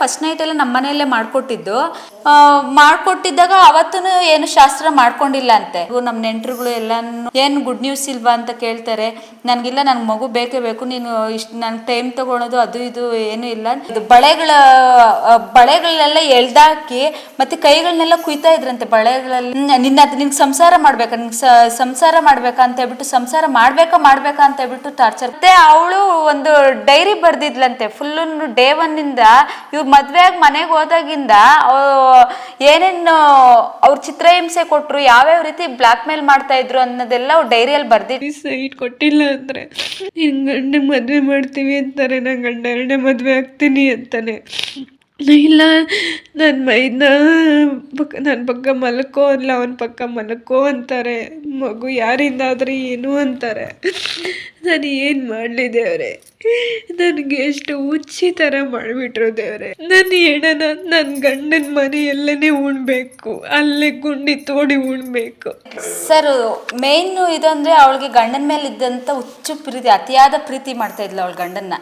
First night ಎಲ್ಲ ನಮ್ಮ ಮನೆಯಲ್ಲೇ ಮಾಡ್ಕೊಟ್ಟಿದ್ದು. ಮಾಡ್ಕೊಟ್ಟಿದ್ದಾಗ ಅವತ್ತೂ ಏನು ಶಾಸ್ತ್ರ ಮಾಡ್ಕೊಂಡಿಲ್ಲ ಅಂತೆ. ನಮ್ಮ ನೆಂಟರುಗಳು ಎಲ್ಲಾನು ಏನು ಗುಡ್ ನ್ಯೂಸ್ ಇಲ್ವಾ ಅಂತ ಕೇಳ್ತಾರೆ. ನನ್ಗಿಲ್ಲ, ನನ್ ಮಗು ಬೇಕೇ ಬೇಕು, ನೀನು ಇಷ್ಟು ನನ್ ಟೈಮ್ ತಗೊಳೋದು ಅದು ಇದು ಏನು ಇಲ್ಲ. ಇದು ಬಳೆಗಳನ್ನೆಲ್ಲ ಎಳ್ದಾಕಿ ಮತ್ತೆ ಕೈಗಳನ್ನೆಲ್ಲ ಕುಯ್ತಾ ಇದ್ರಂತೆ ಬಳೆಗಳಲ್ಲಿ. ನಿನ್ಗೆ ಸಂಸಾರ ಮಾಡ್ಬೇಕಾ, ಸಂಸಾರ ಮಾಡ್ಬೇಕಾ ಅಂತ ಹೇಳ್ಬಿಟ್ಟು, ಸಂಸಾರ ಮಾಡ್ಬೇಕಾ ಅಂತ ಹೇಳ್ಬಿಟ್ಟು ಟಾರ್ಚರ್. ಮತ್ತೆ ಅವಳು ಒಂದು ಡೈರಿ ಬರ್ದಿದ್ಲಂತೆ ಫುಲ್ ಡೇ 1 ಇಂದ ಇವ್ರು ಮದ್ವೆ ಆಗಿ ಮನೆಗೆ ಹೋದಾಗಿಂದ ಏನೇನು ಅವ್ರ ಚಿತ್ರಹಿಂಸೆ ಕೊಟ್ರು, ಯಾವ್ಯಾವ ರೀತಿ ಬ್ಲಾಕ್ ಮೇಲ್ ಮಾಡ್ತಾ ಇದ್ರು ಅನ್ನೋದೆಲ್ಲ ಡೈರಿಯಲ್ಲಿ ಬರ್ದಿದ್ದು. ಸೈಟ್ ಕೊಟ್ಟಿಲ್ಲ ಅಂದ್ರೆ ನಿನ್ ಗಂಡ ಮದ್ವೆ ಮಾಡ್ತೀವಿ ಅಂತಾರೆ, ನಾನು ಗಂಡ 2ನೇ ಮದ್ವೆ ಆಗ್ತೀನಿ ಅಂತಾನೆ. ಇಲ್ಲ ನನ್ನ ಪಕ್ಕ ಮಲ್ಕೋ ಅಲ್ಲ, ಅವನ ಪಕ್ಕ ಮಲ್ಕೋ ಅಂತಾರೆ. ಮಗು ಯಾರಿಂದಾದ್ರೂ ಏನು ಅಂತಾರೆ. ನಾನು ಏನು ಮಾಡಲಿ ದೇವ್ರೆ, ನನಗೆ ಎಷ್ಟು ಹುಚ್ಚಿ ಥರ ಮಾಡಿಬಿಟ್ರು ದೇವ್ರೆ. ನಾನು ಹೇಳೋಣ, ನನ್ನ ಗಂಡನ ಮನೆಯಲ್ಲೇ ಉಣ್ಬೇಕು, ಅಲ್ಲೇ ಗುಂಡಿ ತೋಡಿ ಉಣ್ಬೇಕು. ಸರ್ ಮೇನ್ ಇದಂದ್ರೆ ಅವಳಿಗೆ ಗಂಡನ ಮೇಲೆ ಇದ್ದಂಥ ಹುಚ್ಚು ಪ್ರೀತಿ, ಅತಿಯಾದ ಪ್ರೀತಿ ಮಾಡ್ತಾ ಇದ್ಲು. ಅವಳ ಗಂಡನ್ನ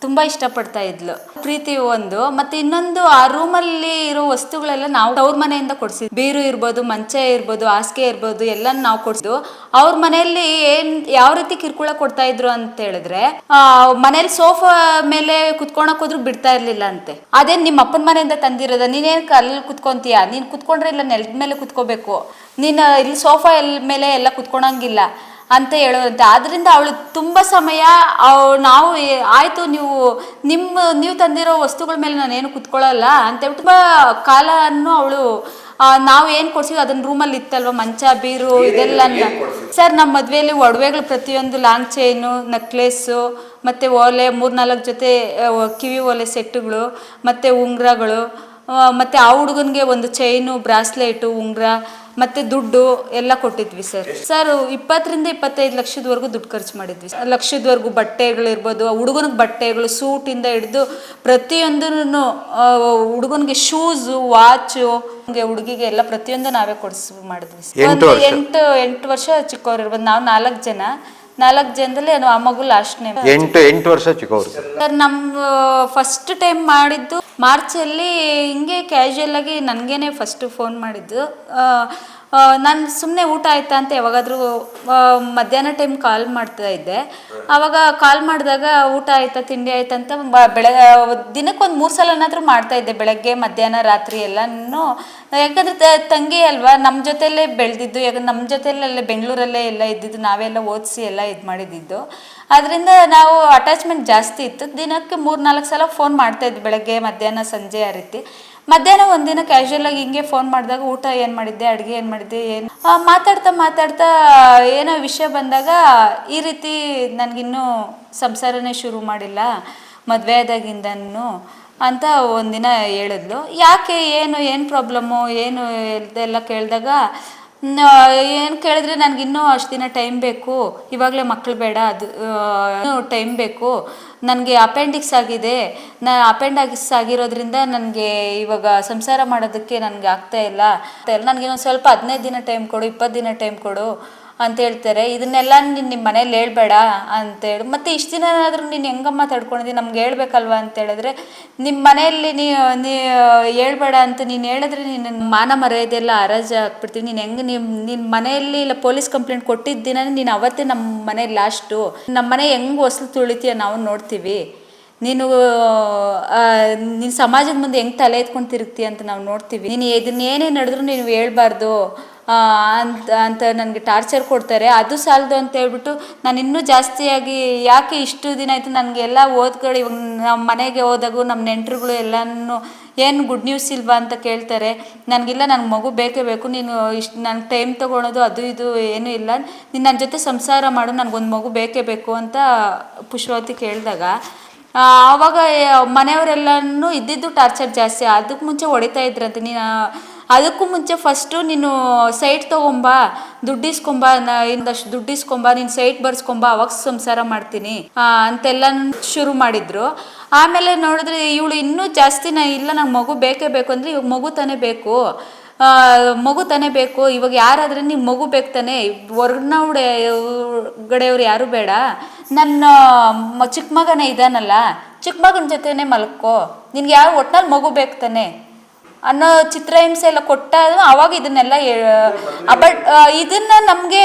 ತುಂಬ ಇಷ್ಟಪಡ್ತಾ ಇದ್ಲು. ಪ್ರೀತಿ ಒಂದು, ಮತ್ತೆ ಇನ್ನೊಂದು ಆ ರೂಮಲ್ಲಿ ಇರೋ ವಸ್ತುಗಳೆಲ್ಲ ನಾವು ಅವ್ರ ಮನೆಯಿಂದ ಕೊಡ್ಸಿದ್ವಿ. ಬೀರು ಇರ್ಬೋದು, ಮಂಚ ಇರ್ಬೋದು, ಹಾಸಿಗೆ ಇರ್ಬೋದು, ಎಲ್ಲ ನಾವು ಕೊಡ್ಸಿದ್ವು. ಅವ್ರ ಮನೆಯಲ್ಲಿ ಯಾವ ರೀತಿ ಕಿರ್ಕುಳ ಕೊಡ್ತಾ ಇದ್ರು ಅಂತ ಹೇಳಿದ್ರೆ, ಮನೇಲಿ ಸೋಫಾ ಮೇಲೆ ಕುತ್ಕೊಳಕ್ ಹೋದ್ರು ಬಿಡ್ತಾ ಇರ್ಲಿಲ್ಲ ಅಂತೆ. ಅದೇನ್ ನಿಮ್ಮ ಅಪ್ಪನ ಮನೆಯಿಂದ ತಂದಿರೋದ, ನೀನೇನ್ ಅಲ್ಲಿ ಕುತ್ಕೊಂತೀಯ, ನೀನ್ ಕುತ್ಕೊಂಡ್ರೆ ಇಲ್ಲ ನೆಲದ ಮೇಲೆ ಕುತ್ಕೋಬೇಕು, ನೀನು ಇಲ್ಲಿ ಸೋಫಾ ಮೇಲೆ ಎಲ್ಲ ಕುತ್ಕೊಳಂಗಿಲ್ಲ ಅಂತ ಹೇಳೋದಂತೆ. ಆದ್ರಿಂದ ಅವಳು ತುಂಬ ಸಮಯ ನಾವು ಆಯಿತು ನೀವು ತಂದಿರೋ ವಸ್ತುಗಳ ಮೇಲೆ ನಾನೇನು ಕುತ್ಕೊಳ್ಳಲ್ಲ ಅಂತ ಹೇಳ್ಬಿಟ್ಟು ತುಂಬ ಕಾಲನ್ನು ಅವಳು ನಾವು ಏನು ಕೊಡ್ಸಿದ್ವಿ ಅದನ್ನ ರೂಮಲ್ಲಿ ಇತ್ತಲ್ವ, ಮಂಚ ಬೀರು ಇದೆಲ್ಲ. ಸರ್ ನಮ್ಮ ಮದುವೆಯಲ್ಲಿ ಒಡವೆಗಳು ಪ್ರತಿಯೊಂದು ಲಾಂಗ್ ಚೈನು, ನೆಕ್ಲೆಸ್ಸು, ಮತ್ತು ಓಲೆ 3-4 ಜೊತೆ ಕಿವಿ ಓಲೆ ಸೆಟ್ಟುಗಳು, ಮತ್ತು ಉಂಗುರಗಳು, ಮತ್ತು ಆ ಹುಡುಗನಿಗೆ ಒಂದು ಚೈನು, ಬ್ರಾಸ್ಲೆಟು, ಉಂಗುರ, ಮತ್ತು ದುಡ್ಡು ಎಲ್ಲ ಕೊಟ್ಟಿದ್ವಿ ಸರ್. 20-25 ಲಕ್ಷದವರೆಗೂ ದುಡ್ಡು ಖರ್ಚು ಮಾಡಿದ್ವಿ. ಲಕ್ಷದವರೆಗೂ ಬಟ್ಟೆಗಳಿರ್ಬೋದು, ಹುಡುಗನಿಗೆ ಬಟ್ಟೆಗಳು, ಸೂಟಿಂದ ಹಿಡಿದು ಪ್ರತಿಯೊಂದೂ, ಹುಡುಗನಿಗೆ ಶೂಸು, ವಾಚು, ಹುಡುಗಿಗೆ ಎಲ್ಲ ಪ್ರತಿಯೊಂದು ನಾವೇ ಮಾಡಿದ್ವಿ. 8 ವರ್ಷ ಚಿಕ್ಕವ್ರು ಇರ್ಬೋದು, ನಾವು 4 ಜನದಲ್ಲಿ ಆ ಮಗು ಲಾಸ್ಟ್ನೇ. 8 ವರ್ಷ ಚಿಕ್ಕವರು ಸರ್. ನಮ್ಮ ಫಸ್ಟ್ ಟೈಮ್ ಮಾಡಿದ್ದು ಮಾರ್ಚಲ್ಲಿ, ಹಿಂಗೆ ಕ್ಯಾಶುಯಲ್ ಆಗಿ ನನಗೇನೆ ಫಸ್ಟ್ ಫೋನ್ ಮಾಡಿದ್ದು. ನಾನು ಸುಮ್ಮನೆ ಊಟ ಆಯ್ತಾ ಅಂತ ಯಾವಾಗಾದರೂ ಮಧ್ಯಾಹ್ನ ಟೈಮ್ ಕಾಲ್ ಮಾಡ್ತಾ ಇದ್ದೆ. ಆವಾಗ ಕಾಲ್ ಮಾಡಿದಾಗ ಊಟ ಆಯ್ತಾ, ತಿಂಡಿ ಆಯ್ತಾ ಅಂತ ದಿನಕ್ಕೊಂದು 3 ಸಲನಾದರೂ ಮಾಡ್ತಾ ಇದ್ದೆ, ಬೆಳಗ್ಗೆ ಮಧ್ಯಾಹ್ನ ರಾತ್ರಿ ಎಲ್ಲನೂ. ಯಾಕಂದರೆ ತಂಗಿ ಅಲ್ವಾ, ನಮ್ಮ ಜೊತೆಯಲ್ಲೇ ಬೆಳೆದಿದ್ದು, ಯಾಕಂದ್ರೆ ನಮ್ಮ ಜೊತೆಯಲ್ಲೇ ಬೆಂಗಳೂರಲ್ಲೇ ಎಲ್ಲ ಇದ್ದಿದ್ದು, ನಾವೆಲ್ಲ ಓದಿಸಿ ಎಲ್ಲ ಇದು ಮಾಡಿದ್ದು. ಅದರಿಂದ ನಾವು ಅಟ್ಯಾಚ್ಮೆಂಟ್ ಜಾಸ್ತಿ ಇತ್ತು. ದಿನಕ್ಕೆ 3-4 ಸಲ ಫೋನ್ ಮಾಡ್ತಾಯಿದ್ವಿ, ಬೆಳಗ್ಗೆ ಮಧ್ಯಾಹ್ನ ಸಂಜೆ ಆ ರೀತಿ. ಮಧ್ಯಾಹ್ನ ಒಂದಿನ ಕ್ಯಾಶುಯಲಾಗಿ ಹಿಂಗೆ ಫೋನ್ ಮಾಡಿದಾಗ ಊಟ ಏನು ಮಾಡಿದ್ದೆ, ಅಡುಗೆ ಏನು ಮಾಡಿದ್ದೆ, ಏನು ಮಾತಾಡ್ತಾ ಏನೋ ವಿಷಯ ಬಂದಾಗ, ಈ ರೀತಿ ನನಗಿನ್ನೂ ಸಂಸಾರನೇ ಶುರು ಮಾಡಿಲ್ಲ ಮದುವೆ ಆದಾಗಿಂದನೂ ಅಂತ ಒಂದಿನ ಹೇಳಿದ್ಲು. ಯಾಕೆ, ಏನು ಪ್ರಾಬ್ಲಮ್ಮು, ಏನು ಎಲ್ಲ ಕೇಳಿದಾಗ, ಏನು ಕೇಳಿದ್ರೆ ನನಗಿನ್ನೂ ಅಷ್ಟು ದಿನ ಟೈಮ್ ಬೇಕು, ಇವಾಗಲೇ ಮಕ್ಕಳು ಬೇಡ, ಅದು ಟೈಮ್ ಬೇಕು, ನನಗೆ ಅಪೆಂಡಿಕ್ಸ್ ಆಗಿದೆ, ಅಪೆಂಡಿಕ್ಸ್ ಆಗಿರೋದ್ರಿಂದ ನನಗೆ ಇವಾಗ ಸಂಸಾರ ಮಾಡೋದಕ್ಕೆ ನನಗೆ ಆಗ್ತಾ ಇಲ್ಲ, ನನಗೇನೊಂದು ಸ್ವಲ್ಪ 15 ದಿನ ಟೈಮ್ ಕೊಡು, 20 ದಿನ ಟೈಮ್ ಕೊಡು ಅಂತ ಹೇಳ್ತಾರೆ. ಇದನ್ನೆಲ್ಲ ನೀನು ನಿಮ್ಮ ಮನೇಲಿ ಹೇಳ್ಬೇಡ ಅಂತೇಳಿ, ಮತ್ತು ಇಷ್ಟು ದಿನ ಆದರೂ ನೀನು ಹೆಂಗಮ್ಮ ತಡ್ಕೊಂಡಿದ್ದೀನಿ, ನಮ್ಗೆ ಹೇಳ್ಬೇಕಲ್ವ ಅಂತ ಹೇಳಿದ್ರೆ, ನಿಮ್ಮ ಮನೆಯಲ್ಲಿ ನೀ ಹೇಳ್ಬೇಡ ಅಂತ ನೀನು ಹೇಳಿದ್ರೆ ನೀನು ಮಾನ ಮರ್ಯಾದೆಲ್ಲ ಹರಾಜು ಹಾಕ್ಬಿಡ್ತೀವಿ, ನೀನು ಹೆಂಗೆ ನಿನ್ನ ಮನೆಯಲ್ಲಿ ಇಲ್ಲ ಪೊಲೀಸ್ ಕಂಪ್ಲೇಂಟ್ ಕೊಟ್ಟಿದ್ದ ದಿನ ನೀನು ಅವತ್ತೇ ನಮ್ಮ ಮನೇಲಿ ಲಾಸ್ಟು, ನಮ್ಮ ಮನೆ ಹೆಂಗೆ ಹೊಸಲು ತುಳಿತೀಯ ನಾವು ನೋಡ್ತೀವಿ, ನೀನು ಸಮಾಜದ ಮುಂದೆ ಹೆಂಗೆ ತಲೆ ಎತ್ಕೊಂಡು ತಿರುಗ್ತೀಯ ಅಂತ ನಾವು ನೋಡ್ತೀವಿ, ನೀನು ಇದನ್ನೇನೇ ನಡೆದ್ರು ನೀವು ಹೇಳ್ಬಾರ್ದು ಅಂತ ನನಗೆ ಟಾರ್ಚರ್ ಕೊಡ್ತಾರೆ. ಅದು ಸಾಲದು ಅಂತ ಹೇಳ್ಬಿಟ್ಟು ನಾನು ಇನ್ನೂ ಜಾಸ್ತಿಯಾಗಿ, ಯಾಕೆ ಇಷ್ಟು ದಿನ ಆಯಿತು ನನಗೆಲ್ಲ ಓದ್ಗಳು, ಇವಾಗ ನಮ್ಮ ಮನೆಗೆ ಹೋದಾಗೂ ನಮ್ಮ ನೆಂಟರುಗಳು ಎಲ್ಲನೂ ಏನು ಗುಡ್ ನ್ಯೂಸ್ ಇಲ್ವಾ ಅಂತ ಕೇಳ್ತಾರೆ. ನನಗಿಲ್ಲ, ನನ್ನ ಮಗು ಬೇಕೇ ಬೇಕು, ನೀನು ಇಷ್ಟು ನನಗೆ ಟೈಮ್ ತೊಗೊಳೋದು ಅದು ಇದು ಏನೂ ಇಲ್ಲ, ನೀನು ನನ್ನ ಜೊತೆ ಸಂಸಾರ ಮಾಡು, ನನಗೊಂದು ಮಗು ಬೇಕೇ ಬೇಕು ಅಂತ ಪುಷ್ಪಾವತಿ ಕೇಳಿದಾಗ, ಆವಾಗ ಮನೆಯವರೆಲ್ಲನೂ ಇದ್ದಿದ್ದು ಟಾರ್ಚರ್ ಜಾಸ್ತಿ. ಅದಕ್ಕೆ ಮುಂಚೆ ಹೊಡಿತಾ ಇದ್ರಂತೆ, ನೀನು ಅದಕ್ಕೂ ಮುಂಚೆ ಫಸ್ಟು ನೀನು ಸೈಟ್ ತೊಗೊಂಬ, ದುಡ್ಡಿಸ್ಕೊಂಬ, ಇಂದಷ್ಟು ದುಡ್ಡಿಸ್ಕೊಂಬ, ನೀನು ಸೈಟ್ ಬರ್ಸ್ಕೊಂಬ, ಅವಾಗ ಸಂಸಾರ ಮಾಡ್ತೀನಿ ಅಂತೆಲ್ಲ ಶುರು ಮಾಡಿದ್ರು. ಆಮೇಲೆ ನೋಡಿದ್ರೆ ಇವಳು ಇನ್ನೂ ಜಾಸ್ತಿ ಇಲ್ಲ, ನಂಗೆ ಮಗು ಬೇಕೇ ಬೇಕು ಅಂದರೆ, ಇವಾಗ ಮಗು ತಾನೇ ಬೇಕು, ಮಗು ತಾನೇ ಬೇಕು, ಇವಾಗ ಯಾರಾದ್ರೆ ನೀವು ಮಗು ಬೇಕು ತಾನೇ, ಹೊರಗಡೆಯವ್ರು ಯಾರು ಬೇಡ, ನನ್ನ ಚಿಕ್ಕ ಮಗನೇ ಇದ್ದಾನಲ್ಲ, ಚಿಕ್ಕ ಮಗನ ಜೊತೆನೇ ಮಲ್ಕೋ, ನಿನ್ಗೆ ಯಾವ ಒಟ್ನಲ್ಲಿ ಮಗು ಬೇಕು ತಾನೆ ಅನ್ನೋ ಚಿತ್ರಹಿಂಸೆ ಎಲ್ಲ ಕೊಟ್ಟಾಗ ಅವಾಗ ಇದನ್ನೆಲ್ಲ ಬಟ್ ಇದನ್ನ ನಮಗೆ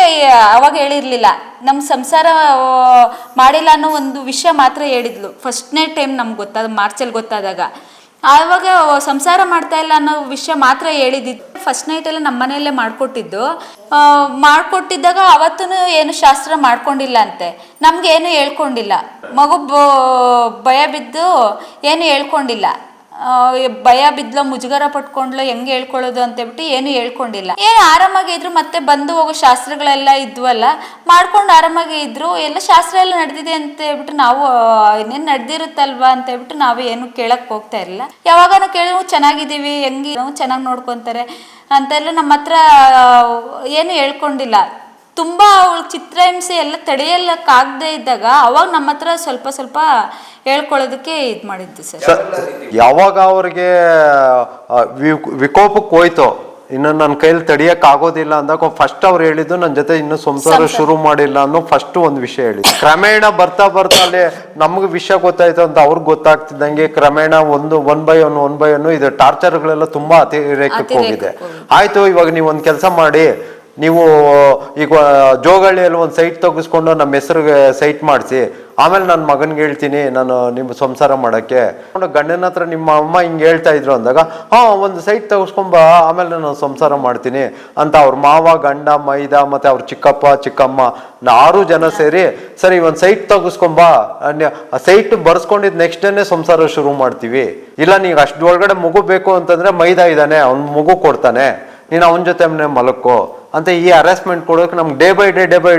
ಅವಾಗ ಹೇಳಿರಲಿಲ್ಲ. ನಮ್ಮ ಸಂಸಾರ ಮಾಡಿಲ್ಲ ಅನ್ನೋ ಒಂದು ವಿಷಯ ಮಾತ್ರ ಹೇಳಿದ್ಲು ಫಸ್ಟ್ನೇ ಟೈಮ್ ನಮ್ಗೆ ಗೊತ್ತಾದ, ಮಾರ್ಚಲ್ಲಿ ಗೊತ್ತಾದಾಗ. ಆವಾಗ ಸಂಸಾರ ಮಾಡ್ತಾ ಇಲ್ಲ ಅನ್ನೋ ವಿಷಯ ಮಾತ್ರ ಹೇಳಿದ್ದು. ಫಸ್ಟ್ ನೈಟೆಲ್ಲ ನಮ್ಮ ಮನೆಯಲ್ಲೇ ಮಾಡಿಕೊಟ್ಟಿದ್ದು. ಮಾಡಿಕೊಟ್ಟಿದ್ದಾಗ ಅವತ್ತೂ ಏನು ಶಾಸ್ತ್ರ ಮಾಡ್ಕೊಂಡಿಲ್ಲ ಅಂತೆ, ನಮ್ಗೆ ಏನು ಹೇಳ್ಕೊಂಡಿಲ್ಲ. ಮಗು ಭಯ ಬಿದ್ದು ಏನು ಹೇಳ್ಕೊಂಡಿಲ್ಲ. ಭಯ ಬಿದ್ಲೋ ಮುಜುಗರ ಪಟ್ಕೊಂಡ್ಲೋ ಹೆಂಗೆ ಹೇಳ್ಕೊಳ್ಳೋದು ಅಂತೇಳ್ಬಿಟ್ಟು ಏನು ಹೇಳ್ಕೊಂಡಿಲ್ಲ. ಏನು ಆರಾಮಾಗಿ ಇದ್ರು, ಮತ್ತೆ ಬಂದು ಹೋಗೋ ಶಾಸ್ತ್ರಗಳೆಲ್ಲ ಇದ್ವಲ್ಲ, ಮಾಡ್ಕೊಂಡು ಆರಾಮಾಗಿ ಇದ್ರು. ಎಲ್ಲ ಶಾಸ್ತ್ರ ಎಲ್ಲ ನಡೆದಿದೆ ಅಂತ ಹೇಳ್ಬಿಟ್ಟು ನಾವು ಇನ್ನೇನು ನಡೆದಿರುತ್ತಲ್ವಾ ಅಂತ ಹೇಳ್ಬಿಟ್ಟು ನಾವು ಏನು ಕೇಳಕ್ ಹೋಗ್ತಾ ಇರಲಿಲ್ಲ. ಯಾವಾಗ ಕೇಳಿದ್ರು ಚೆನ್ನಾಗಿದ್ದೀವಿ, ಹೆಂಗೆ ಚೆನ್ನಾಗಿ ನೋಡ್ಕೊತಾರೆ ಅಂತೆಲ್ಲ ನಮ್ಮ ಹತ್ರ ಏನು ಹೇಳ್ಕೊಂಡಿಲ್ಲ. ತುಂಬ ಅವಳು ಚಿತ್ರಹಿಂಸೆ ಎಲ್ಲ ತಡೆಯಲ್ಲಕ್ಕಾಗದೇ ಇದ್ದಾಗ ಅವಾಗ ನಮ್ಮ ಹತ್ರ ಸ್ವಲ್ಪ ಸ್ವಲ್ಪ ಹೇಳ್ಕೊಳ್ಳೋದಕ್ಕೆ ಇದು ಮಾಡಿದ್ದು ಸರ್. ಯಾವಾಗ ಅವ್ರಿಗೆ ವಿಕೋಪಕ್ಕೆ ಹೋಯ್ತು, ಇನ್ನು ನನ್ನ ಕೈಲಿ ತಡಿಯಕ್ ಆಗೋದಿಲ್ಲ ಅಂದಾಗ ಫಸ್ಟ್ ಅವ್ರು ಹೇಳಿದ್ದು ನನ್ನ ಜೊತೆ ಇನ್ನು ಸಂಸಾರ ಶುರು ಮಾಡಿಲ್ಲ ಅನ್ನೋ ಫಸ್ಟ್ ಒಂದು ವಿಷಯ ಹೇಳಿದ್ರು. ಕ್ರಮೇಣ ಬರ್ತಾ ಬರ್ತಾ ಅಲ್ಲಿ ನಮ್ಗೆ ವಿಷಯ ಗೊತ್ತಾಯ್ತು ಅಂತ ಅವ್ರಿಗೆ ಗೊತ್ತಾಗ್ತಿದ್ದಂಗೆ ಕ್ರಮೇಣ ಒನ್ ಬೈ ಒನ್ ಇದು ಟಾರ್ಚರ್ಗಳೆಲ್ಲ ತುಂಬಾ ಅತಿರೇಕಕ್ಕೆ ಹೋಗಿದೆ. ಆಯ್ತು, ಇವಾಗ ನೀವು ಒಂದು ಕೆಲಸ ಮಾಡಿ, ನೀವು ಈಗ ಜೋಗಳ್ಳಿಯಲ್ಲಿ ಒಂದು ಸೈಟ್ ತೆಗೆಸ್ಕೊಂಡು ನಮ್ಮ ಹೆಸರಿಗೆ ಸೈಟ್ ಮಾಡಿಸಿ, ಆಮೇಲೆ ನನ್ನ ಮಗನ್ಗೆ ಹೇಳ್ತೀನಿ ನಾನು ನಿಮ್ಮ ಸಂಸಾರ ಮಾಡೋಕ್ಕೆ. ಗಂಡನ ಹತ್ರ ನಿಮ್ಮ ಅಮ್ಮ ಹಿಂಗೆ ಹೇಳ್ತಾ ಇದ್ರು ಅಂದಾಗ, ಒಂದು ಸೈಟ್ ತೆಗೆಸ್ಕೊಂಬ, ಆಮೇಲೆ ನಾನು ಸಂಸಾರ ಮಾಡ್ತೀನಿ ಅಂತ ಅವ್ರ ಮಾವ, ಗಂಡ, ಮೈದ ಮತ್ತೆ ಅವ್ರ ಚಿಕ್ಕಪ್ಪ ಚಿಕ್ಕಮ್ಮ 6 ಜನ ಸೇರಿ ಸರಿ ಒಂದು ಸೈಟ್ ತೆಗೆಸ್ಕೊಂಬ, ಸೈಟ್ ಬರ್ಸ್ಕೊಂಡಿದ್ ನೆಕ್ಸ್ಟ್ ಡೇನೆ ಸಂಸಾರ ಶುರು ಮಾಡ್ತೀವಿ. ಇಲ್ಲ ನೀವು ಅಷ್ಟು ಒಳಗಡೆ ಮಗು ಬೇಕು ಅಂತಂದ್ರೆ ಮೈದ ಇದ್ದಾನೆ, ಅವ್ನ ಮಗು ಕೊಡ್ತಾನೆ, ನೀನು ಅವನ ಜೊತೆ ಮಲಕ್ಕೋ ಅಂತ ಈ ಹರಾಸ್ಮೆಂಟ್ ಕೊಡೋಕೆ ನಮ್ಗೆ ಡೇ ಬೈ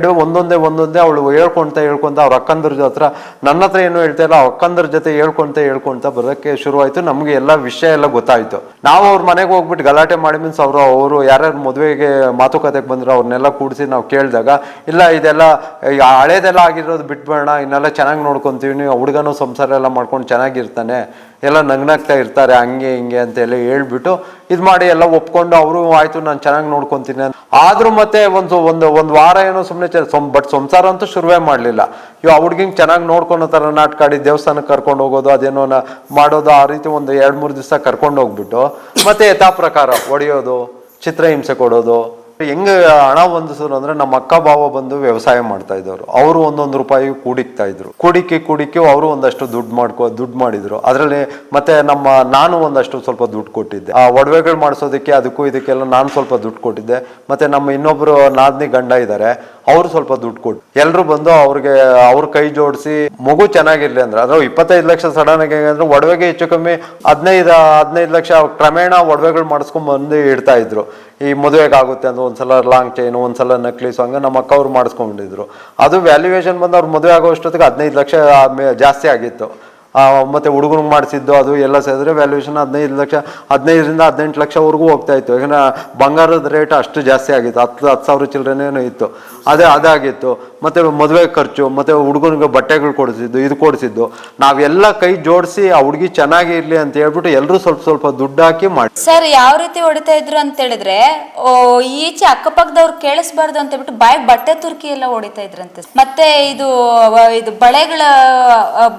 ಡೇ ಒಂದೊಂದೇ ಅವಳು ಹೇಳ್ಕೊಂತ ಅವ್ರ ಅಕ್ಕಂದ್ರ ಹತ್ರ, ನನ್ನ ಹತ್ರ ಏನು ಹೇಳ್ತಾ ಇಲ್ಲ, ಅಕ್ಕಂದ್ರ ಜೊತೆ ಹೇಳ್ಕೊಂತ ಬರೋಕ್ಕೆ ಶುರುವಾಯ್ತು. ನಮ್ಗೆ ಎಲ್ಲ ವಿಷಯ ಎಲ್ಲ ಗೊತ್ತಾಯ್ತು. ನಾವು ಅವ್ರ ಮನೆಗೆ ಹೋಗ್ಬಿಟ್ಟು ಗಲಾಟೆ ಮಾಡಿ ಮೀನ್ಸ್ ಅವರು ಯಾರ್ಯಾರು ಮದುವೆಗೆ ಮಾತುಕತೆಗೆ ಬಂದ್ರು ಅವ್ರನ್ನೆಲ್ಲ ಕೂಡಿಸಿ ನಾವು ಕೇಳಿದಾಗ, ಇಲ್ಲ ಇದೆಲ್ಲ ಹಳೇದೆಲ್ಲ ಆಗಿರೋದು ಬಿಟ್ಬೇಡ, ಇನ್ನೆಲ್ಲ ಚೆನ್ನಾಗಿ ನೋಡ್ಕೊಂತೀವಿ, ನೀವು ಹುಡುಗನೂ ಸಂಸಾರ ಎಲ್ಲ ಮಾಡ್ಕೊಂಡು ಚೆನ್ನಾಗಿರ್ತಾನೆ, ಎಲ್ಲ ನಗ್ನಾಗ್ತಾ ಇರ್ತಾರೆ, ಹಂಗೆ ಹಿಂಗೆ ಅಂತ ಎಲ್ಲ ಹೇಳ್ಬಿಟ್ಟು ಇದು ಮಾಡಿ ಎಲ್ಲ ಒಪ್ಕೊಂಡು ಅವರು ಆಯ್ತು ನಾನು ಚೆನ್ನಾಗಿ ನೋಡ್ಕೊಂತೀನಿ. ಆದ್ರೂ ಮತ್ತೆ ಒಂದು ವಾರ ಏನೋ ಸುಮ್ಮನೆ ಬಟ್ ಸಂಸಾರ ಅಂತೂ ಶುರುವೇ ಮಾಡಲಿಲ್ಲ. ಇವ್ ಹುಡ್ಗಿಂಗ್ ಚೆನ್ನಾಗಿ ನೋಡ್ಕೊಳೋ ಥರ ನಾಟಕ ಆಡಿ ದೇವಸ್ಥಾನಕ್ಕೆ ಕರ್ಕೊಂಡು ಹೋಗೋದು, ಅದೇನೋ ಮಾಡೋದು, ಆ ರೀತಿ ಒಂದು 2-3 ದಿವಸ ಕರ್ಕೊಂಡು ಹೋಗ್ಬಿಟ್ಟು ಮತ್ತೆ ಯಥಾ ಪ್ರಕಾರ ಹೊಡೆಯೋದು, ಚಿತ್ರಹಿಂಸೆ ಕೊಡೋದು. ಹೆಂಗೆ ಹಣ ಹೊಂದಿಸೋರು ಅಂದ್ರೆ ನಮ್ಮ ಅಕ್ಕ ಭಾವ ಬಂದು ವ್ಯವಸಾಯ ಮಾಡ್ತಾ ಇದ್ದವರು, ಅವರು 1 ರೂಪಾಯಿ ಕೂಡಿಕ್ತಾ ಇದ್ರು. ಕೂಡಿಕ್ಕಿ ಅವರು ಒಂದಷ್ಟು ದುಡ್ಡು ಮಾಡಿದ್ರು. ಅದರಲ್ಲಿ ಮತ್ತೆ ನಾನು ಒಂದಷ್ಟು ಸ್ವಲ್ಪ ದುಡ್ಡು ಕೊಟ್ಟಿದ್ದೆ, ಆ ಒಡವೆಗಳು ಮಾಡಿಸೋದಕ್ಕೆ ಅದಕ್ಕೂ ಇದಕ್ಕೆಲ್ಲ ನಾನು ಸ್ವಲ್ಪ ದುಡ್ಡು ಕೊಟ್ಟಿದ್ದೆ. ಮತ್ತೆ ನಮ್ಮ ಇನ್ನೊಬ್ರು ನಾದ್ನಿ ಗಂಡ ಇದ್ದಾರೆ, ಅವ್ರು ಸ್ವಲ್ಪ ದುಡ್ಡು ಕೊಟ್ಟು ಎಲ್ರು ಬಂದು ಅವ್ರ ಕೈ ಜೋಡಿಸಿ ಮಗು ಚೆನ್ನಾಗಿರ್ಲಿ ಅಂದ್ರೆ, ಅದ್ರ 25 ಲಕ್ಷ ಸಡನ್ ಆಗಿ ಅಂದ್ರೆ ಒಡವೆಗೆ ಹೆಚ್ಚು ಕಮ್ಮಿ 15 ಲಕ್ಷ ಕ್ರಮೇಣ ಒಡವೆಗಳು ಮಾಡಿಸ್ಕೊಂಡ್ ಬಂದು ಇಡ್ತಾ ಇದ್ರು. ಈ ಮದುವೆಗೆ ಆಗುತ್ತೆ ಅಂದ್ರೆ ಒಂದ್ಸಲ ಲಾಂಗ್ ಚೈನ್, ಒಂದ್ಸಲ ನಕ್ಲೀಸ್, ಹಂಗೆ ನಮ್ಮ ಅಕ್ಕ ಅವ್ರು ಮಾಡಿಸ್ಕೊಂಡಿದ್ರು. ಅದು ವ್ಯಾಲ್ಯೂಯೇಷನ್ ಬಂದು ಅವ್ರ ಮದುವೆ ಆಗೋ ಅಷ್ಟೊತ್ತಿಗೆ 15 ಲಕ್ಷ ಜಾಸ್ತಿ ಆಗಿತ್ತು. ಮತ್ತೆ ಹುಡುಗನಿಗೆ ಮಾಡಿಸಿದ್ದು ಅದು ಎಲ್ಲ ಸೇರಿದ್ರೆ ವ್ಯಾಲ್ಯೂಯೇಷನ್ 15 ಲಕ್ಷ, 15ರಿಂದ 18 ಲಕ್ಷವರೆಗೂ ಹೋಗ್ತಾ ಇತ್ತು. ಯಾಕಂದ್ರೆ ಬಂಗಾರದ ರೇಟ್ ಅಷ್ಟು ಜಾಸ್ತಿ ಆಗಿತ್ತು, 10,000 ಚಿಲ್ಲರೆನೇನೋ ಇತ್ತು. ಅದಾಗಿತ್ತು. ಮತ್ತೆ ಮದುವೆ ಖರ್ಚು, ಮತ್ತೆ ಹುಡುಗನಿಗೆ ಬಟ್ಟೆಗಳು ಕೊಡಿಸಿದ್ದು ನಾವೆಲ್ಲ ಕೈ ಜೋಡಿಸಿ ಆ ಹುಡುಗಿ ಚೆನ್ನಾಗಿ ಇರ್ಲಿ ಅಂತ ಹೇಳ್ಬಿಟ್ಟು ಎಲ್ಲರೂ ಸ್ವಲ್ಪ ದುಡ್ಡು ಹಾಕಿ ಮಾಡಿ. ಸರ್ ಯಾವ ರೀತಿ ಹೊಡಿತಾ ಇದ್ರು ಅಂತ ಹೇಳಿದ್ರೆ, ಈಚೆ ಅಕ್ಕಪಕ್ಕದವ್ರು ಕೇಳಿಸ್ಬಾರ್ದು ಅಂತ ಹೇಳ್ಬಿಟ್ಟು ಬಾಯಿಗೆ ಬಟ್ಟೆ ತುರ್ಕಿ ಎಲ್ಲ ಹೊಡಿತಾ ಇದ್ರಂತೆ. ಮತ್ತೆ ಇದು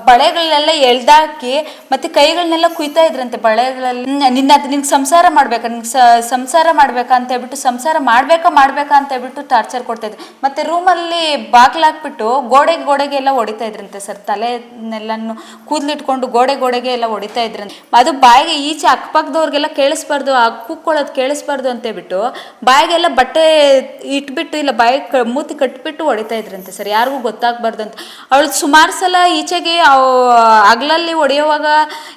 ಬಳೆಗಳನ್ನೆಲ್ಲ ಎಳ್ದಾಕಿ ಮತ್ತೆ ಕೈಗಳನ್ನೆಲ್ಲ ಕುಯ್ತಾ ಇದ್ರಂತೆ ಬಳೆಗಳಲ್ಲಿ. ನಿನ್ಗೆ ಸಂಸಾರ ಮಾಡ್ಬೇಕಾ, ಸಂಸಾರ ಮಾಡ್ಬೇಕಾ ಅಂತ ಹೇಳ್ಬಿಟ್ಟು, ಸಂಸಾರ ಮಾಡ್ಬೇಕಾ ಅಂತ ಹೇಳ್ಬಿಟ್ಟು ಟಾರ್ಚರ್ ಕೊಡ್ತಾ ಇದ್ರು. ಮತ್ತೆ ರೂಮಲ್ಲಿ ಬಾಗ್ಲಾಕ್ಬಿಟ್ಟು ಗೋಡೆಗೆ ಎಲ್ಲ ಹೊಡಿತಾ ಇದ್ರಂತೆ ಸರ್. ತಲೆನೆಲ್ಲನ್ನು ಕೂದ್ಲಿಟ್ಕೊಂಡು ಗೋಡೆಗೆ ಎಲ್ಲ ಹೊಡಿತಾ ಇದ್ರಂತೆ. ಅದು ಬಾಯಿಗೆ ಈಚೆ ಅಕ್ಕಪಕ್ಕದವ್ರಿಗೆಲ್ಲ ಕೇಳಿಸ್ಬಾರ್ದು, ಆ ಕೂಕ್ಕೊಳ್ಳೋದು ಕೇಳಿಸ್ಬಾರ್ದು ಅಂತ ಹೇಳ್ಬಿಟ್ಟು ಬಾಯಿಗೆಲ್ಲ ಬಟ್ಟೆ ಇಟ್ಬಿಟ್ಟು ಇಲ್ಲ ಬಾಯಿ ಮೂತಿ ಕಟ್ಬಿಟ್ಟು ಹೊಡಿತಾ ಇದ್ರಂತೆ ಸರ್, ಯಾರಿಗೂ ಗೊತ್ತಾಗ್ಬಾರ್ದು ಅಂತ. ಅವಳು ಸುಮಾರು ಸಲ ಈಚೆಗೆ ಹಗಲಲ್ಲಿ ಹೊಡೆಯುವಾಗ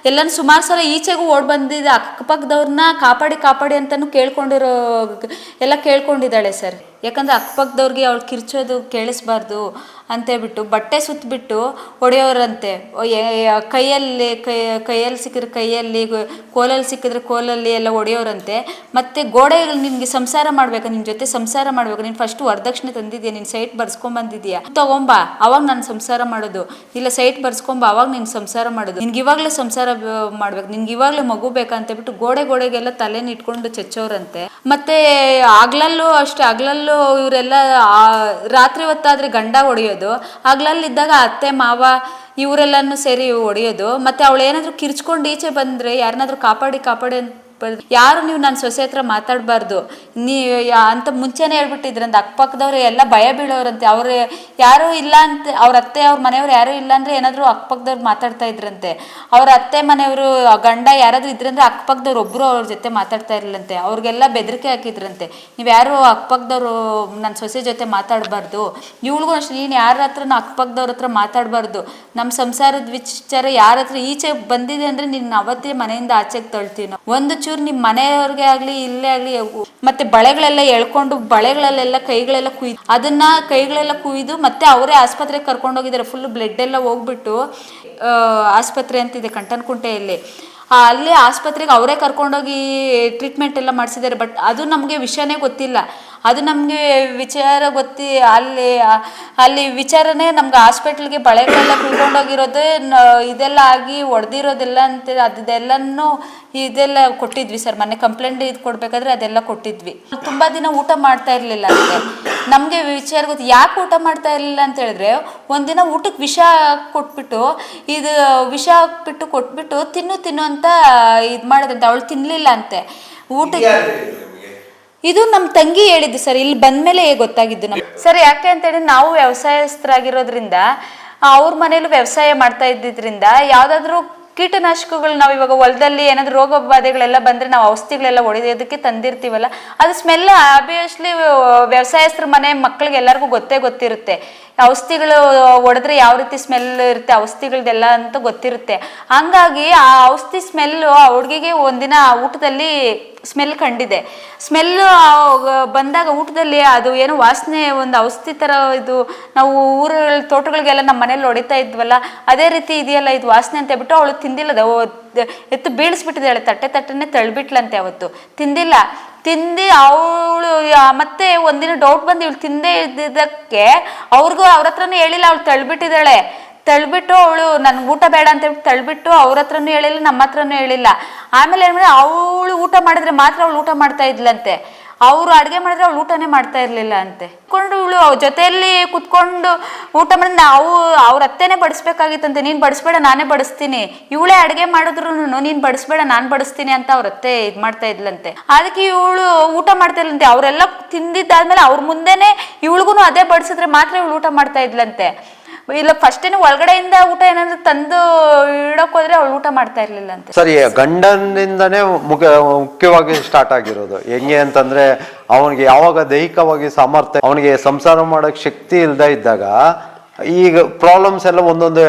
ಎಲ್ಲನೂ ಸುಮಾರು ಸಲ ಈಚೆಗೂ ಓಡ್ ಬಂದಿದ್ದ, ಅಕ್ಕಪಕ್ಕದವ್ರನ್ನ ಕಾಪಾಡಿ ಅಂತಾನು ಕೇಳ್ಕೊಂಡಿದ್ದಾಳೆ ಸರ್. ಯಾಕಂದರೆ ಅಕ್ಕಪಕ್ಕದವ್ರಿಗೆ ಅವ್ಳು ಕಿರ್ಚೋದು ಕೇಳಿಸ್ಬಾರ್ದು ಅಂತೇಳ್ಬಿಟ್ಟು ಬಟ್ಟೆ ಸುತ್ತಬಿಟ್ಟು ಹೊಡೆಯೋರಂತೆ. ಕೈಯಲ್ಲಿ ಸಿಕ್ಕಿದ್ರೆ ಕೈಯಲ್ಲಿ, ಕೋಲಲ್ಲಿ ಸಿಕ್ಕಿದ್ರೆ ಕೋಲಲ್ಲಿ ಎಲ್ಲ ಹೊಡೆಯೋರಂತೆ. ಮತ್ತು ಗೋಡೆಗಳು ನಿನಗೆ ಸಂಸಾರ ಮಾಡ್ಬೇಕು, ನಿನ್ನ ಜೊತೆ ಸಂಸಾರ ಮಾಡ್ಬೇಕು, ನೀನು ಫಸ್ಟು ವರದಕ್ಷಿಣೆ ತಂದಿದ್ಯಾ, ನೀನು ಸೈಟ್ ಬರ್ಸ್ಕೊಂಬಂದಿದ್ಯಾ, ತಗೊಂಬ ಅವಾಗ ನಾನು ಸಂಸಾರ ಮಾಡೋದು, ಇಲ್ಲ ಸೈಟ್ ಬರ್ಸ್ಕೊಂಬ ಅವಾಗ ನೀನು ಸಂಸಾರ ಮಾಡೋದು, ನಿನ್ಗೆ ಇವಾಗಲೇ ಸಂಸಾರ ಮಾಡ್ಬೇಕು, ನಿನ್ಗೆ ಇವಾಗಲೇ ಮಗು ಬೇಕಂತೇಳ್ಬಿಟ್ಟು ಗೋಡೆಗೆಲ್ಲ ತಲೆನ ಇಟ್ಕೊಂಡು ಚಚ್ಚೋರಂತೆ. ಮತ್ತೆ ಆಗ್ಲಲ್ಲೂ ಅಷ್ಟೇ, ಆಗ್ಲಲ್ಲೂ ಇವರೆಲ್ಲ ರಾತ್ರಿ ಹೊತ್ತಾದ್ರೆ ಗಂಡ ಹೊಡೆಯೋದು, ಆಗ್ಲಲ್ಲಿದ್ದಾಗ ಅತ್ತೆ ಮಾವ ಇವರೆಲ್ಲನೂ ಸೇರಿ ಹೊಡೆಯೋದು. ಮತ್ತೆ ಅವಳು ಏನಾದರೂ ಕಿರ್ಚ್ಕೊಂಡು ಈಚೆ ಬಂದರೆ ಯಾರನ್ನಾದ್ರೂ ಕಾಪಾಡಿ ಅಂತ ಯಾರು ನೀವು ನನ್ನ ಸೊಸೆ ಹತ್ರ ಮಾತಾಡಬಾರ್ದು ಅಂತ ಮುಂಚೆನೇ ಹೇಳ್ಬಿಟ್ಟಿದ್ರಂತೆ. ಅಕ್ಕಪಕ್ಕದವ್ರು ಎಲ್ಲ ಭಯ ಬೀಳೋರಂತೆ. ಅವ್ರು ಯಾರೂ ಇಲ್ಲ ಅಂತ, ಅವ್ರ ಅತ್ತೆ ಅವ್ರ ಮನೆಯವ್ರು ಯಾರೂ ಇಲ್ಲ ಅಂದರೆ ಏನಾದರೂ ಅಕ್ಕಪಕ್ಕದವ್ರು ಮಾತಾಡ್ತಾ ಇದ್ರಂತೆ. ಅವ್ರ ಅತ್ತೆ ಮನೆಯವರು ಗಂಡ ಯಾರಾದರೂ ಇದ್ರಂದ್ರೆ ಅಕ್ಕಪಕ್ಕದವ್ರು ಒಬ್ಬರು ಅವ್ರ ಜೊತೆ ಮಾತಾಡ್ತಾ ಇರಲಂತೆ. ಅವ್ರಿಗೆಲ್ಲ ಬೆದರಿಕೆ ಹಾಕಿದ್ರಂತೆ, ನೀವು ಯಾರು ಅಕ್ಕಪಕ್ಕದವ್ರು ನನ್ನ ಸೊಸೆ ಜೊತೆ ಮಾತಾಡಬಾರ್ದು, ಇವಳಿಗೂ ಅಷ್ಟೇ ನೀನು ಯಾರ ಹತ್ರನೂ ಅಕ್ಕಪಕ್ಕದವ್ರ ಹತ್ರ ಮಾತಾಡಬಾರ್ದು, ನಮ್ಮ ಸಂಸಾರದ ವಿಚಾರ ಯಾರ ಹತ್ರ ಈಚೆ ಬಂದಿದೆ ಅಂದರೆ ನಿನ್ನ ಅವತ್ತೇ ಮನೆಯಿಂದ ಆಚೆಗೆ ತಳ್ತೀವಿ ನಾವು. ಒಂದು ಚೂರು ನಿಮ್ಮ ಮನೆಯವ್ರಿಗೆ ಆಗಲಿ ಇಲ್ಲೇ ಆಗಲಿ. ಮತ್ತೆ ಬಳೆಗಳೆಲ್ಲ ಎಳ್ಕೊಂಡು ಬಳೆಗಳಲ್ಲೆಲ್ಲ ಕೈಗಳೆಲ್ಲ ಕುಯ್ದು ಅದನ್ನ ಕೈಗಳೆಲ್ಲ ಕುಯ್ದು ಮತ್ತೆ ಅವರೇ ಆಸ್ಪತ್ರೆಗೆ ಕರ್ಕೊಂಡು ಹೋಗಿದ್ದಾರೆ. ಫುಲ್ ಬ್ಲಡ್ ಎಲ್ಲ ಹೋಗ್ಬಿಟ್ಟು ಆಸ್ಪತ್ರೆ ಅಂತಿದೆ ಕಂಟನ್ಕುಂಟೆಯಲ್ಲಿ, ಅಲ್ಲಿ ಆಸ್ಪತ್ರೆಗೆ ಅವರೇ ಕರ್ಕೊಂಡೋಗಿ ಟ್ರೀಟ್ಮೆಂಟ್ ಎಲ್ಲ ಮಾಡಿಸಿದ್ದಾರೆ. ಬಟ್ ಅದು ನಮಗೆ ವಿಷಯನೇ ಗೊತ್ತಿಲ್ಲ, ಅದು ನಮಗೆ ವಿಚಾರ ಅಲ್ಲಿ ವಿಚಾರನೇ ನಮ್ಗೆ ಹಾಸ್ಪಿಟ್ಲಿಗೆ ಬಳೆಗಳೆಲ್ಲ ಕುಯ್ಕೊಂಡೋಗಿರೋದು ಇದೆಲ್ಲ ಆಗಿ ಹೊಡೆದಿರೋದೆಲ್ಲ ಅಂತ ಅದೆಲ್ಲನೂ ಇದೆಲ್ಲ ಕೊಟ್ಟಿದ್ವಿ ಸರ್. ಮೊನ್ನೆ ಕಂಪ್ಲೇಂಟ್ ಇದು ಕೊಡಬೇಕಾದ್ರೆ ಅದೆಲ್ಲ ಕೊಟ್ಟಿದ್ವಿ. ತುಂಬ ದಿನ ಊಟ ಮಾಡ್ತಾ ಇರಲಿಲ್ಲ ಅಂದರೆ ನಮಗೆ ವಿಚಾರ ಗೊತ್ತು. ಯಾಕೆ ಊಟ ಮಾಡ್ತಾ ಇರಲಿಲ್ಲ ಅಂತ ಹೇಳಿದ್ರೆ, ಒಂದಿನ ಊಟಕ್ಕೆ ವಿಷ ಕೊಟ್ಬಿಟ್ಟು ಇದು ವಿಷ ಹಾಕ್ಬಿಟ್ಟು ಕೊಟ್ಬಿಟ್ಟು ತಿನ್ನು ಅಂತ ಇದು ಮಾಡೋದಂತೆ. ಅವಳು ತಿನ್ನಲಿಲ್ಲ ಅಂತೆ ಊಟಕ್ಕೆ. ಇದು ನಮ್ಮ ತಂಗಿ ಹೇಳಿದ್ದು ಸರ್, ಇಲ್ಲಿ ಬಂದಮೇಲೆ ಗೊತ್ತಾಗಿದ್ದು ನಮ್ಗೆ ಸರ್. ಯಾಕೆ ಅಂತೇಳಿ ನಾವು ವ್ಯವಸಾಯಸ್ಥರಾಗಿರೋದ್ರಿಂದ ಅವ್ರ ಮನೇಲೂ ವ್ಯವಸಾಯ ಮಾಡ್ತಾ ಇದ್ದಿದ್ರಿಂದ ಯಾವುದಾದ್ರೂ ಕೀಟನಾಶಕಗಳು ನಾವು ಇವಾಗ ಹೊಲದಲ್ಲಿ ಏನಾದರೂ ರೋಗ ಬಾಧೆಗಳೆಲ್ಲ ಬಂದರೆ ನಾವು ಔಷಧಿಗಳೆಲ್ಲ ಹೊಡೆಯೋದಕ್ಕೆ ತಂದಿರ್ತೀವಲ್ಲ, ಅದು ಸ್ಮೆಲ್ ಆಬ್ವಿಯಸ್ಲಿ ವ್ಯವಸಾಯಸ್ಥರ ಮನೆ ಮಕ್ಕಳಿಗೆ ಎಲ್ಲರಿಗೂ ಗೊತ್ತಿರುತ್ತೆ. ಔಷಧಿಗಳು ಹೊಡೆದ್ರೆ ಯಾವ ರೀತಿ ಸ್ಮೆಲ್ ಇರುತ್ತೆ ಔಷಧಿಗಳ್ದೆಲ್ಲ ಅಂತ ಗೊತ್ತಿರುತ್ತೆ. ಹಂಗಾಗಿ ಆ ಔಷಧಿ ಸ್ಮೆಲ್ಲು ಆ ಹುಡುಗಿಗೆ ಒಂದಿನ ಊಟದಲ್ಲಿ ಸ್ಮೆಲ್ ಕಂಡಿದೆ. ಸ್ಮೆಲ್ಲು ಬಂದಾಗ ಊಟದಲ್ಲಿ ಅದು ಏನು ವಾಸನೆ ಒಂದು ಔಷಧಿ ಥರ, ಇದು ನಾವು ತೋಟಗಳಿಗೆಲ್ಲ ನಮ್ಮ ಮನೇಲಿ ಹೊಡಿತಾ ಇದ್ವಲ್ಲ ಅದೇ ರೀತಿ ಇದೆಯಲ್ಲ ಇದು ವಾಸನೆ ಅಂತ ಹೇಳ್ಬಿಟ್ಟು ಅವಳು ತಿಂದಿಲ್ಲ. ಎತ್ತು ಬೀಳಿಸ್ಬಿಟ್ಟಿದ್ದಾಳೆ, ತಟ್ಟೆನೇ ತಳ್ಬಿಟ್ಲಂತೆ. ಅವತ್ತು ತಿಂದಿಲ್ಲ. ಅವಳು ಮತ್ತೆ ಒಂದಿನ ಡೌಟ್ ಬಂದು ಇವಳು ತಿಂದೇ ಇದ್ದಿದ್ದಕ್ಕೆ ಅವ್ರ ಹತ್ರನೂ ಹೇಳಿಲ್ಲ, ಅವಳು ತಳ್ಬಿಟ್ಟು ಅವಳು ನನ್ಗೆ ಊಟ ಬೇಡ ಅಂತ ಹೇಳ್ಬಿಟ್ಟು ತಳ್ಬಿಟ್ಟು ಅವ್ರ ಹತ್ರನೂ ಹೇಳಿಲ್ಲ, ನಮ್ಮ ಹತ್ರನೂ ಹೇಳಿಲ್ಲ. ಆಮೇಲೆ ಏನ್ಮಾಡಿ ಅವಳು ಊಟ ಮಾಡಿದ್ರೆ ಮಾತ್ರ ಅವಳು ಊಟ ಮಾಡ್ತಾ ಇದ್ಲಂತೆ. ಅವರು ಅಡುಗೆ ಮಾಡಿದ್ರೆ ಅವಳು ಊಟನೇ ಮಾಡ್ತಾ ಇರಲಿಲ್ಲ ಅಂತೆ. ಕುತ್ಕೊಂಡು ಇವಳು ಜೊತೆಯಲ್ಲಿ ಕುತ್ಕೊಂಡು ಊಟ ಮಾಡಿದ್ರೆ ಅವ್ರ ಅತ್ತೆನೇ ಬಡಿಸ್ಬೇಕಾಗಿತ್ತಂತೆ. ನೀನು ಬಡಿಸ್ಬೇಡ ನಾನೇ ಬಡಿಸ್ತೀನಿ, ಇವಳೇ ಅಡುಗೆ ಮಾಡಿದ್ರು ನೀನು ಬಡಿಸ್ಬೇಡ ನಾನು ಬಡಿಸ್ತೀನಿ ಅಂತ ಅವ್ರ ಅತ್ತೆ ಇದು ಮಾಡ್ತಾ ಇದ್ಲಂತೆ. ಅದಕ್ಕೆ ಇವಳು ಊಟ ಮಾಡ್ತಾ ಇದ್ಲಂತೆ. ಅವರೆಲ್ಲ ತಿಂದಿದ್ದಾದ್ಮೇಲೆ ಅವ್ರ ಮುಂದೆನೇ ಇವಳಿಗೂ ಅದೇ ಬಡಿಸಿದ್ರೆ ಮಾತ್ರ ಇವಳು ಊಟ ಮಾಡ್ತಾ ಇದ್ಲಂತೆ. ಇಲ್ಲ ಫಸ್ಟೇನು ಒಳಗಡೆಯಿಂದ ಊಟ ಏನಾದ್ರು ತಂದು ಇಡೋಕೆ ಹೋದ್ರೆ ಅವಳು ಊಟ ಮಾಡ್ತಾ ಇರ್ಲಿಲ್ಲ ಅಂತ. ಸರಿ, ಗಂಡನಿಂದನೇ ಮುಖ್ಯವಾಗಿ ಸ್ಟಾರ್ಟ್ ಆಗಿರೋದು. ಹೆಂಗೆ ಅಂತಂದ್ರೆ ಅವನಿಗೆ ಯಾವಾಗ ದೈಹಿಕವಾಗಿ ಸಾಮರ್ಥ್ಯ, ಅವನಿಗೆ ಸಂಸಾರ ಮಾಡೋಕೆ ಶಕ್ತಿ ಇಲ್ಲದೆ ಇದ್ದಾಗ ಈಗ ಪ್ರಾಬ್ಲಮ್ಸ್ ಎಲ್ಲ ಒಂದೊಂದು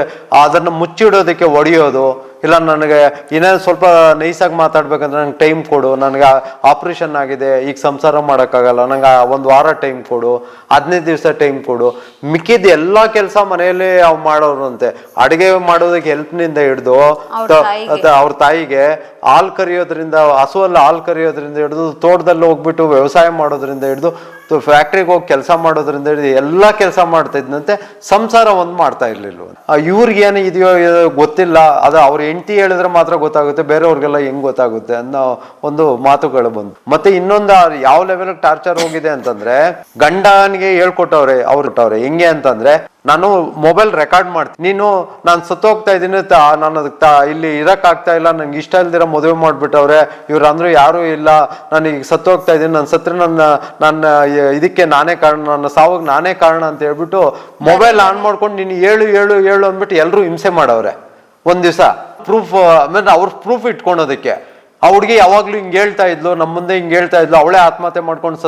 ಅದನ್ನು ಮುಚ್ಚಿಡೋದಕ್ಕೆ ಹೊಡೆಯೋದು, ಇಲ್ಲ ನನಗೆ ಇನ್ನೇನು ಸ್ವಲ್ಪ ನೈಸಾಗಿ ಮಾತಾಡ್ಬೇಕಂದ್ರೆ ನಂಗೆ ಟೈಮ್ ಕೊಡು, ನನಗೆ ಆಪ್ರೇಷನ್ ಆಗಿದೆ ಈಗ ಸಂಸಾರ ಮಾಡೋಕ್ಕಾಗಲ್ಲ, ನಂಗೆ ಒಂದು ವಾರ ಟೈಮ್ ಕೊಡು, 15 ದಿವಸ ಟೈಮ್ ಕೊಡು. ಮಿಕ್ಕಿದ ಎಲ್ಲ ಕೆಲಸ ಮನೆಯಲ್ಲಿ ಅವು ಮಾಡೋರು ಅಂತೆ. ಅಡುಗೆ ಮಾಡೋದಕ್ಕೆ ಹೆಲ್ಪ್ನಿಂದ ಹಿಡ್ದು ಅವ್ರ ತಾಯಿಗೆ ಹಾಲು ಕರಿಯೋದ್ರಿಂದ, ಹಸುವಲ್ಲಿ ಹಾಲು ಕರಿಯೋದ್ರಿಂದ ಹಿಡಿದು, ತೋಟದಲ್ಲಿ ಹೋಗ್ಬಿಟ್ಟು ವ್ಯವಸಾಯ ಮಾಡೋದ್ರಿಂದ ಹಿಡಿದು, ಫ್ಯಾಕ್ಟ್ರಿಗೆ ಹೋಗಿ ಕೆಲಸ ಮಾಡೋದ್ರಿಂದ ಹಿಡಿದು ಎಲ್ಲ ಕೆಲಸ ಮಾಡ್ತಾ ಇದ್ದಂತೆ. ಸಂಸಾರ ಒಂದು ಮಾಡ್ತಾ ಇರ್ಲಿಲ್ಲ. ಇವ್ರಿಗೇನು ಇದೆಯೋ ಗೊತ್ತಿಲ್ಲ, ಅದು ಅವ್ರ ಹೆಂಡತಿ ಹೇಳಿದ್ರೆ ಮಾತ್ರ ಗೊತ್ತಾಗುತ್ತೆ, ಬೇರೆಯವ್ರಿಗೆಲ್ಲ ಹೆಂಗ್ ಗೊತ್ತಾಗುತ್ತೆ ಅನ್ನೋ ಒಂದು ಮಾತುಗಳು ಬಂದು. ಮತ್ತೆ ಇನ್ನೊಂದು ಯಾವ ಲೆವೆಲ್ ಟಾರ್ಚರ್ ಹೋಗಿದೆ ಅಂತಂದ್ರೆ, ಗಂಡನಿಗೆ ಹೇಳ್ಕೊಟ್ಟವ್ರೆ ಹೆಂಗೆ ಅಂತಂದ್ರೆ, ನಾನು ಮೊಬೈಲ್ ರೆಕಾರ್ಡ್ ಮಾಡ್ತೀನಿ, ನೀನು ನಾನು ಸತ್ತೋಗ್ತಾ ಇದ್ದೀನಿ, ನಾನು ಅದಕ್ಕೆ ಇಲ್ಲಿ ಇರಕ್ಕಾಗ್ತಾ ಇಲ್ಲ, ನನ್ಗೆ ಇಷ್ಟ ಇಲ್ದಿರ ಮದುವೆ ಮಾಡ್ಬಿಟ್ಟವ್ರೆ ಇವ್ರು, ಅಂದ್ರೆ ಯಾರು ಇಲ್ಲ, ನಾನು ಈಗ ಸತ್ತೋಗ್ತಾ ಇದ್ದೀನಿ, ನನ್ನ ಸತ್ರ ನನ್ನ ಇದಕ್ಕೆ ನಾನೇ ಕಾರಣ, ನನ್ನ ಸಾವಿಗೆ ನಾನೇ ಕಾರಣ ಅಂತ ಹೇಳ್ಬಿಟ್ಟು ಮೊಬೈಲ್ ಆನ್ ಮಾಡ್ಕೊಂಡು ನೀನು ಹೇಳು ಅಂದ್ಬಿಟ್ಟು ಎಲ್ಲರೂ ಹಿಂಸೆ ಮಾಡವ್ರೆ. ಒಂದ್ ದಿವಸ ಪ್ರೂಫ್ ಆಮೇಲೆ ಅವ್ರ ಪ್ರೂಫ್ ಇಟ್ಕೊಳೋದಕ್ಕೆ ಆ ಹುಡುಗಿ ಯಾವಾಗ್ಲೂ ಹಿಂಗೆ ಹೇಳ್ತಾ ಇದ್ಲು, ನಮ್ಮ ಮುಂದೆ ಹಿಂಗೆ ಹೇಳ್ತಾ ಇದ್ಲು, ಅವಳೇ ಆತ್ಮಹತ್ಯೆ ಮಾಡ್ಕೊಂಡು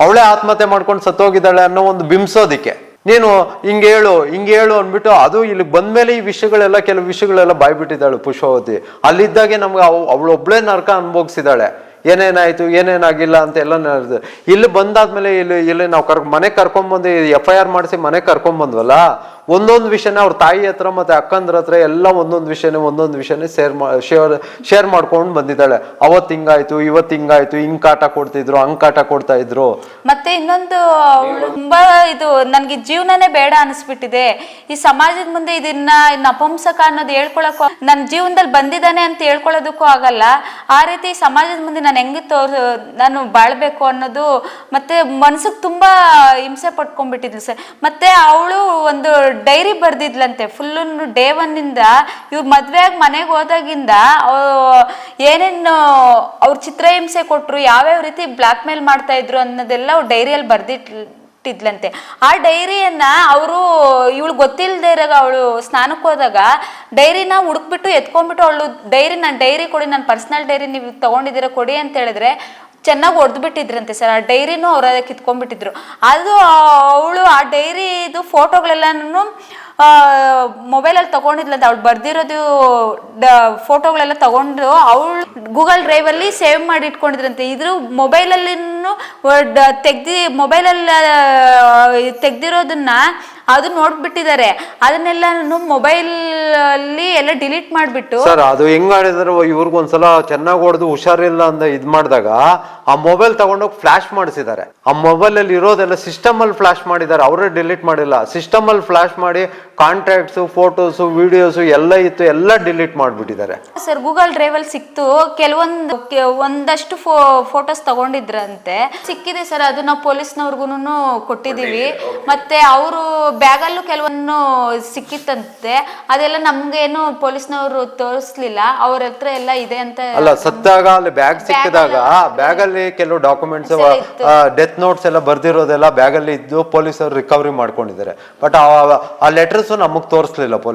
ಅವಳೇ ಆತ್ಮಹತ್ಯೆ ಮಾಡ್ಕೊಂಡು ಸತ್ತೋಗಿದ್ದಾಳೆ ಅನ್ನೋ ಒಂದು ಬಿಂಬಿಸೋದಿಕ್ಕೆ ನೀನು ಹಿಂಗೆ ಹೇಳು ಅಂದ್ಬಿಟ್ಟು, ಅದು ಇಲ್ಲಿ ಬಂದ್ಮೇಲೆ ಈ ವಿಷಯಗಳೆಲ್ಲ, ಕೆಲವು ವಿಷಯಗಳೆಲ್ಲ ಬಾಯ್ಬಿಟ್ಟಿದ್ದಾಳೆ ಪುಷ್ಪಾವತಿ. ಅಲ್ಲಿದ್ದಾಗೆ ನಮ್ಗೆ ಅವಳೊಬ್ಳೇ ನರಕ ಅನುಭವಿಸಿದಾಳೆ. ಏನೇನಾಯ್ತು ಏನೇನಾಗಿಲ್ಲ ಅಂತ ಎಲ್ಲ ನಡೆದು ಇಲ್ಲಿ ಬಂದಾದ್ಮೇಲೆ ಇಲ್ಲಿ ನಾವು ಮನೆಗೆ ಕರ್ಕೊಂಡ್ಬಂದು FIR ಮಾಡಿಸಿ ಮನೆಗೆ ಕರ್ಕೊಂಡ್ಬಂದ್ವಲ್ಲ, ಒಂದೊಂದು ವಿಷಯನೇ ಅವ್ರ ತಾಯಿ ಹತ್ರ ಮತ್ತೆ ಅಕ್ಕಂದ್ರ ಹತ್ರ ಎಲ್ಲ ಒಂದೊಂದು ವಿಷಯನೇ ಶೇರ್ ಮಾಡ್ಕೊಂಡು ಬಂದಿದ್ದಾಳೆ. ಅವತ್ತು ಹಿಂಗಾಯ್ತು, ಇವತ್ತು ಹಿಂಗಾಯ್ತು, ಹಿಂಗ್ ಕಾಟ ಕೊಡ್ತಿದ್ರು, ಹಂಗ್ ಕಾಟ ಕೊಡ್ತಾ ಇದ್ರು. ಮತ್ತೆ ಇನ್ನೊಂದು ಅವಳು ತುಂಬಾ ಇದು ನನ್ಗೆ ಜೀವನನೇ ಬೇಡ ಅನಿಸ್ಬಿಟ್ಟಿದೆ, ಈ ಸಮಾಜದ ಮುಂದೆ ಇದನ್ನ ನಪುಂಸಕ ಅನ್ನೋದು ಹೇಳ್ಕೊಳಕ್ಕೂ, ನನ್ನ ಜೀವನದಲ್ಲಿ ಬಂದಿದ್ದಾನೆ ಅಂತ ಹೇಳ್ಕೊಳ್ಳೋದಕ್ಕೂ ಆಗಲ್ಲ. ಆ ರೀತಿ ಸಮಾಜದ ಮುಂದೆ ನಾನು ಹೆಂಗೆ ನಾನು ಬಾಳ್ಬೇಕು ಅನ್ನೋದು, ಮತ್ತೆ ಮನ್ಸಿಗೆ ತುಂಬಾ ಹಿಂಸೆ ಪಟ್ಕೊಂಡ್ಬಿಟ್ಟಿದ್ಲು ಸರ್. ಮತ್ತೆ ಅವಳು ಒಂದು ಡೈರಿ ಬರ್ದಿದ್ಲಂತೆ ಫುಲ್ಲು ಡೇ 1 ಇಂದ ಇವ್ರು ಮದ್ವೆ ಆಗಿ ಮನೆಗೆ ಹೋದಾಗಿಂದ ಏನೇನು ಅವ್ರ ಚಿತ್ರಹಿಂಸೆ ಕೊಟ್ರು, ಯಾವ್ಯಾವ ರೀತಿ ಬ್ಲಾಕ್ ಮೇಲ್ ಮಾಡ್ತಾ ಇದ್ರು ಅನ್ನೋದೆಲ್ಲ ಅವ್ರು ಡೈರಿಯಲ್ಲಿ ಬರ್ದಿಟ್ಟಿದ್ಲಂತೆ. ಆ ಡೈರಿಯನ್ನ ಅವರು ಇವಳು ಗೊತ್ತಿಲ್ಲದೆ ಇರಾಗ ಅವಳು ಸ್ನಾನಕ್ಕೆ ಹೋದಾಗ ಡೈರಿನ ಹುಡುಕ್ಬಿಟ್ಟು ಎತ್ಕೊಂಡ್ಬಿಟ್ಟು ಅವಳು ನನ್ನ ಡೈರಿ ಕೊಡಿ, ನನ್ನ ಪರ್ಸನಲ್ ಡೈರಿ ನೀವು ತಗೊಂಡಿದ್ದೀರಾ ಕೊಡಿ ಅಂತ ಹೇಳಿದ್ರೆ ಚೆನ್ನಾಗಿ ಹೊಡೆದು ಬಿಟ್ಟಿದ್ರಂತೆ ಸರ್. ಆ ಡೈರಿನೂ ಅವ್ರ ಕಿತ್ಕೊಂಡ್ಬಿಟ್ಟಿದ್ರು. ಅದು ಅವಳು ಆ ಡೈರಿದು ಫೋಟೋಗಳೆಲ್ಲನೂ ಮೊಬೈಲಲ್ಲಿ ತಗೊಂಡಿದ್ಲಂತೆ. ಅವಳು ಬರ್ದಿರೋದು ಫೋಟೋಗಳೆಲ್ಲ ತಗೊಂಡು ಅವಳು ಗೂಗಲ್ ಡ್ರೈವಲ್ಲಿ ಸೇವ್ ಮಾಡಿ ಇಟ್ಕೊಂಡಿದ್ರಂತೆ. ಇದ್ರ ಮೊಬೈಲಲ್ಲಿ ತೆಗ್ದಿರೋದನ್ನ ಅದು ನೋಡ್ಬಿಟ್ಟಿದ್ದಾರೆ. ಅದನ್ನೆಲ್ಲ ಮೊಬೈಲ್ ಅಲ್ಲಿ ಎಲ್ಲ ಡಿಲೀಟ್ ಮಾಡ್ಬಿಟ್ಟು ಸರ್ ಅದು ಹೆಂಗ್ ಮಾಡಿದ್ರು, ಇವ್ರಿಗೊಂದ್ಸಲ ಚೆನ್ನಾಗಿ ಹೊಡೆದು ಹುಷಾರಿಲ್ಲ ಅಂತ ಇದ್ ಮಾಡಿದಾಗ ಆ ಮೊಬೈಲ್ ತಗೊಂಡೋಗಿ ಫ್ಲಾಶ್ ಮಾಡಿಸಿದ್ದಾರೆ. ಆ ಮೊಬೈಲ್ ಅಲ್ಲಿ ಇರೋದೆಲ್ಲ ಸಿಸ್ಟಮ್ ಅಲ್ಲಿ ಫ್ಲಾಶ್ ಮಾಡಿದ್ದಾರೆ, ಅವರೇ ಡಿಲೀಟ್ ಮಾಡಿಲ್ಲ. ಸಿಸ್ಟಮ್ ಅಲ್ಲಿ ಫ್ಲಾಶ್ ಮಾಡಿ ಕಾಂಟ್ಯಾಕ್ಟ್ಸ್, ಫೋಟೋಸ್, ವಿಡಿಯೋಸ್ ಎಲ್ಲ ಇತ್ತು, ಎಲ್ಲ ಡಿಲೀಟ್ ಮಾಡ್ಬಿಟ್ಟಿದ್ದಾರೆ ಸರ್. ಗೂಗಲ್ ಡ್ರೈವ್ ಅಲ್ಲಿ ಸಿಕ್ತು, ಒಂದಷ್ಟು ಫೋಟೋಸ್ ತಗೊಂಡಿದ್ರಂತೆ, ಸಿಕ್ಕಿದೆ ಸರ್. ಅದು ನಾವು ಪೊಲೀಸ್ನವ್ರಿಗೂ ಕೊಟ್ಟಿದೀವಿ. ಮತ್ತೆ ಅವರು ಬ್ಯಾಗಲ್ಲೂ ಕೆಲವೊಂದು ಸಿಕ್ಕಿತ್ತಂತೆ, ಅದೆಲ್ಲ ನಮ್ಗೇನು ಪೊಲೀಸ್ನವರು ತೋರಿಸ್ಲಿಲ್ಲ. ಅವ್ರ ಹತ್ರ ಎಲ್ಲ ಇದೆ ಅಂತ. ಅಲ್ಲ, ಸತ್ತಾಗ ಅಲ್ಲಿ ಬ್ಯಾಗ್ ಸಿಕ್ಕಿದಾಗ ಬ್ಯಾಗ್ ಅಲ್ಲಿ ಕೆಲವು ಡಾಕ್ಯುಮೆಂಟ್ಸ್, ಡೆತ್ ನೋಟ್ಸ್ ಎಲ್ಲ ಬರ್ದಿರೋದೆಲ್ಲ ಬ್ಯಾಗ್ ಅಲ್ಲಿ ಇದ್ದು ಪೊಲೀಸರು ರಿಕವರಿ ಮಾಡ್ಕೊಂಡಿದ್ದಾರೆ. ಬಟ್ ಆ ಲೆಟರ್ಸ್ ನಮಗ್ ತೋರಿಸ್ಲಿಲ್ಲ ಪೊಲೀಸ್.